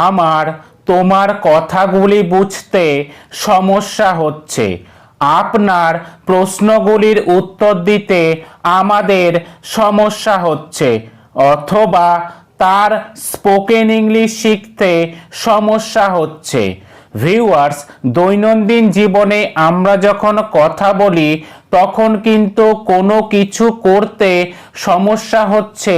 আমার তোমার কথাগুলি বুঝতে সমস্যা হচ্ছে। আপনার প্রশ্নগুলির উত্তর দিতে আমাদের সমস্যা হচ্ছে, অথবা তার স্পোকেন ইংলিশ শিখতে সমস্যা হচ্ছে। ভিউয়ার্স, দৈনন্দিন জীবনে আমরা যখন কথা বলি তখন কিন্তু কোনো কিছু করতে সমস্যা হচ্ছে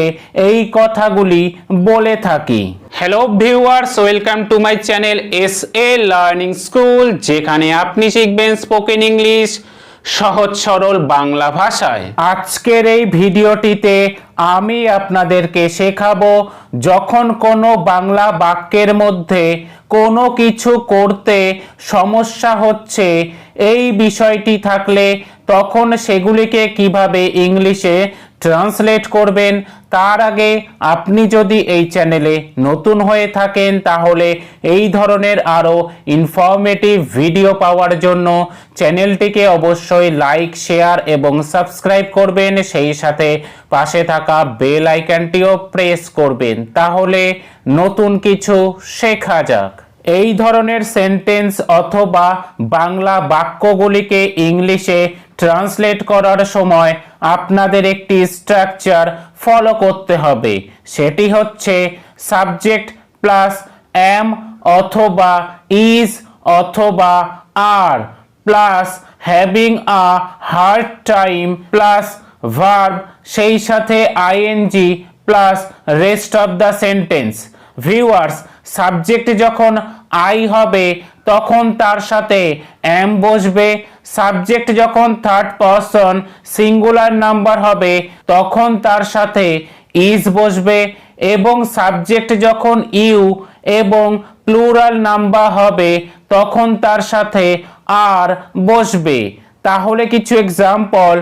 এই কথাগুলি বলে থাকি। Hello viewers, welcome to my channel SA learning school, যেখানে আপনি শিখবেন স্পোকেন ইংলিশ সহজ সরল বাংলা ভাষায়। আজকের এই ভিডিওটিতে আমি আপনাদেরকে শেখাবো যখন কোনো বাংলা বাক্যের মধ্যে কোনো কিছু করতে সমস্যা হচ্ছে এই বিষয়টি থাকলে তখন সেগুলিকে কিভাবে ইংলিশে ট্রান্সলেট করবেন। তার আগে আপনি যদি এই চ্যানেলে নতুন হয়ে থাকেন তাহলে এই ধরনের আরও ইনফরমেটিভ ভিডিও পাওয়ার জন্য চ্যানেলটিকে অবশ্যই লাইক, শেয়ার এবং সাবস্ক্রাইব করবেন। সেই সাথে পাশে থাকা বেল আইকনটিও প্রেস করবেন, তাহলে নতুন কিছু শেখা যাক। এই ধরনের সেন্টেন্স অথবা বাংলা বাক্যগুলিকে ইংলিশে ট্রান্সলেট করার সময় আপনাদের একটি স্ট্রাকচার ফলো করতে হবে। সেটি হচ্ছে সাবজেক্ট প্লাস এম অথবা ইজ অথবা are plus having a hard time plus verb, সেই সাথে ING plus rest of the sentence. Viewers, subject যখন আই হবে তখন তার সাথে এম বসবে। সাবজেক্ট যখন থার্ড পারসন সিঙ্গুলার নাম্বার হবে তখন তার সাথে ইজ বসবে, এবং সাবজেক্ট যখন ইউ এবং প্লুরাল নাম্বার হবে তখন তার সাথে আর বসবে। তাহলে কিছু এক্সাম্পল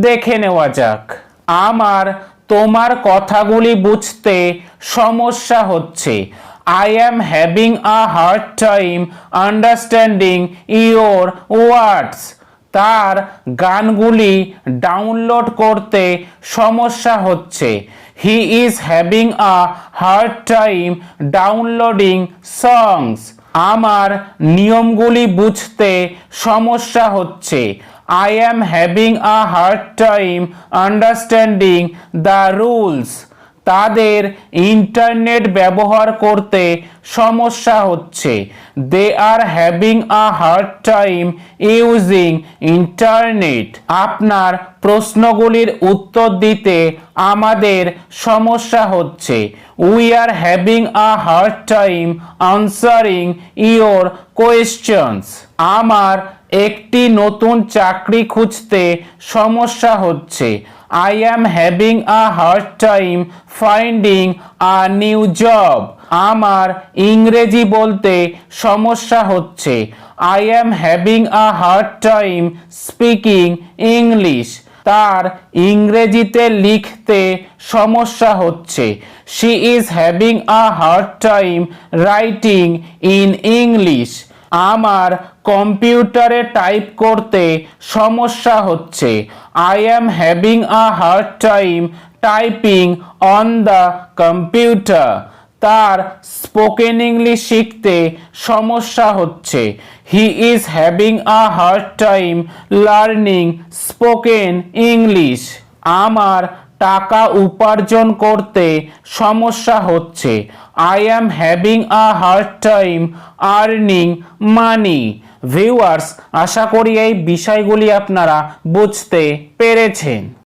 দেখে নেওয়া যাক। আমার তোমার কথাগুলি বুঝতে সমস্যা হচ্ছে। I am having a hard time understanding your words. তার গানগুলি ডাউনলোড করতে সমস্যা হচ্ছে। He is having a hard time downloading songs. আমার নিয়মগুলি বুঝতে সমস্যা হচ্ছে। I am having a hard time understanding the rules. তাদের ইন্টারনেট ব্যবহার করতে সমস্যা হচ্ছে। They are having a hard time using internet. আপনার প্রশ্নগুলির উত্তর দিতে আমাদের সমস্যা হচ্ছে। We are having a hard time answering your questions. আমার একটি নতুন চাকরি খুঁজতে সমস্যা হচ্ছে। I am having a hard time finding a new job. আমার ইংরেজি বলতে সমস্যা হচ্ছে। I am having a hard time speaking English. তার ইংরেজিতে লিখতে সমস্যা হচ্ছে। She is having a hard time writing in English. আমার কম্পিউটারে টাইপ করতে সমস্যা হচ্ছে। I am having a hard time typing on the computer. তার স্পোকেন ইংলিশ শিখতে সমস্যা হচ্ছে। He is having a hard time learning spoken English. আমার টাকা উপার্জন করতে সমস্যা হচ্ছে। I am having a hard time earning money. Viewers, আশা করি এই বিষয়গুলি আপনারা বুঝতে পেরেছেন।